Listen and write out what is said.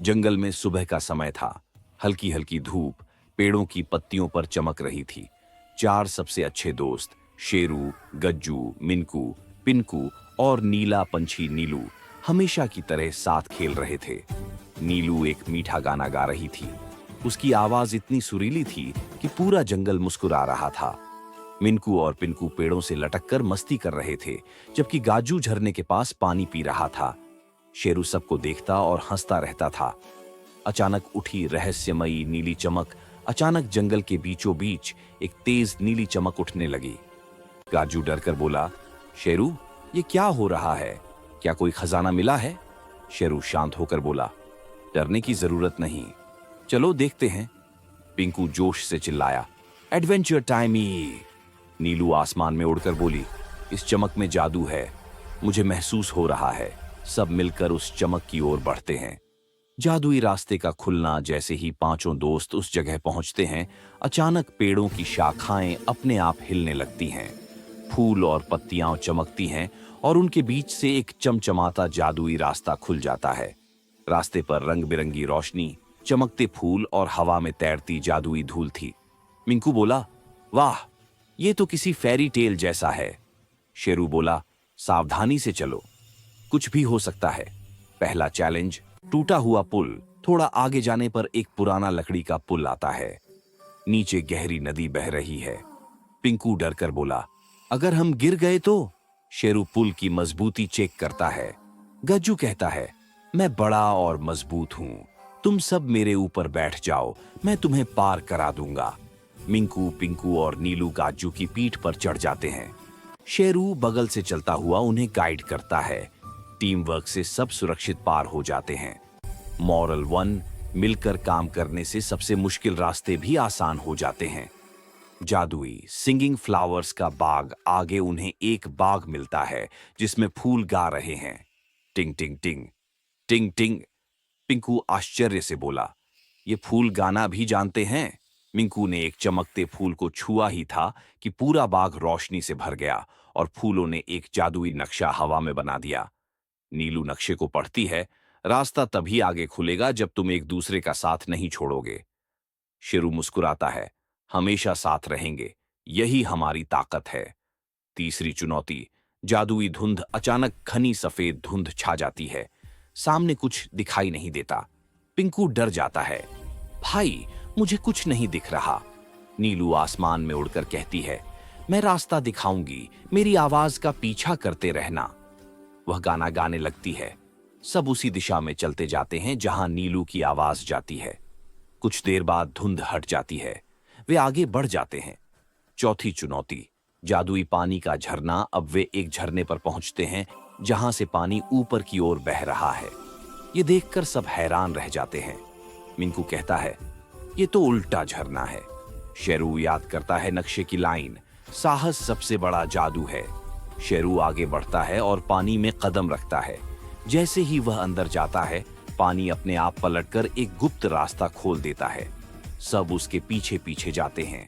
जंगल में सुबह का समय था। हल्की हल्की धूप पेड़ों की पत्तियों पर चमक रही थी। चार सबसे अच्छे दोस्त शेरू, गज्जू, मिनकू, पिनकू और नीला पंछी नीलू हमेशा की तरह साथ खेल रहे थे। नीलू एक मीठा गाना गा रही थी। उसकी आवाज इतनी सुरीली थी कि पूरा जंगल मुस्कुरा रहा था। मिनकू और पिनकू पेड़ों से लटककर मस्ती कर रहे थे, जबकि गाजू झरने के पास पानी पी रहा था। शेरू सबको देखता और हंसता रहता था। अचानक उठी रहस्यमयी नीली चमक। अचानक जंगल के बीचों बीच एक तेज नीली चमक उठने लगी। गाजू डरकर बोला, शेरू, ये क्या हो रहा है? क्या कोई खजाना मिला है? शेरू शांत होकर बोला, डरने की जरूरत नहीं, चलो देखते हैं। पिंकू जोश से चिल्लाया, एडवेंचर टाइम ही। नीलू आसमान में उड़कर बोली, इस चमक में जादू है, मुझे महसूस हो रहा है। सब मिलकर उस चमक की ओर बढ़ते हैं। जादुई रास्ते का खुलना जैसे ही पांचों दोस्त उस जगह पहुंचते हैं, अचानक पेड़ों की शाखाएं अपने आप हिलने लगती हैं। फूल और पत्तियां चमकती हैं और उनके बीच से एक चमचमाता जादुई रास्ता खुल जाता है। रास्ते पर रंग बिरंगी रोशनी, चमकते फूल और हवा में तैरती जादुई धूल थी। मिंकू बोला, वाह, ये तो किसी फेरी टेल जैसा है। शेरू बोला, सावधानी से चलो, कुछ भी हो सकता है। पहला चैलेंज, टूटा हुआ पुल। थोड़ा आगे जाने पर एक पुराना लकड़ी का पुल आता है। नीचे गहरी नदी बह रही है। पिंकू डरकर बोला, अगर हम गिर गए तो? शेरू पुल की मजबूती चेक करता है। गज्जू कहता है, मैं बड़ा और मजबूत हूं, तुम सब मेरे ऊपर बैठ जाओ, मैं तुम्हें पार करा दूंगा। मिंकू, पिंकू और नीलू गाजू की पीठ पर चढ़ जाते हैं। शेरू बगल से चलता हुआ उन्हें गाइड करता है। टीम वर्क से सब सुरक्षित पार हो जाते हैं। मॉरल 1, मिलकर काम करने से सबसे मुश्किल रास्ते भी आसान हो जाते हैं। जादुई सिंगिंग फ्लावर्स का बाग। आगे उन्हें एक बाग मिलता है जिसमें फूल गा रहे हैं। टिंग टिंग टिंग, टिंग टिंग। पिंकू आश्चर्य से बोला, ये फूल गाना भी जानते हैं? मिंकू ने एक चमकते फूल को छुआ ही था कि पूरा बाग रोशनी से भर गया और फूलों ने एक जादुई नक्शा हवा में बना दिया। नीलू नक्शे को पढ़ती है, रास्ता तभी आगे खुलेगा जब तुम एक दूसरे का साथ नहीं छोड़ोगे। शेरू मुस्कुराता है, हमेशा साथ रहेंगे, यही हमारी ताकत है। तीसरी चुनौती, जादुई धुंध। अचानक घनी सफेद धुंध छा जाती है, सामने कुछ दिखाई नहीं देता। पिंकू डर जाता है, भाई मुझे कुछ नहीं दिख रहा। नीलू आसमान में उड़कर कहती है, मैं रास्ता दिखाऊंगी, मेरी आवाज का पीछा करते रहना। वह गाना गाने लगती है। सब उसी दिशा में चलते जाते हैं जहां नीलू की आवाज जाती है। कुछ देर बाद धुंध हट जाती है, वे आगे बढ़ जाते हैं। चौथी चुनौती, जादुई पानी का झरना। अब वे एक झरने पर पहुंचते हैं जहां से पानी ऊपर की ओर बह रहा है। ये देखकर सब हैरान रह जाते हैं। मिंकू कहता है, ये तो उल्टा झरना है। शेरू याद करता है नक्शे की लाइन, साहस सबसे बड़ा जादू है। शेरू आगे बढ़ता है और पानी में कदम रखता है। जैसे ही वह अंदर जाता है, पानी अपने आप पलटकर एक गुप्त रास्ता खोल देता है। सब उसके पीछे पीछे जाते हैं।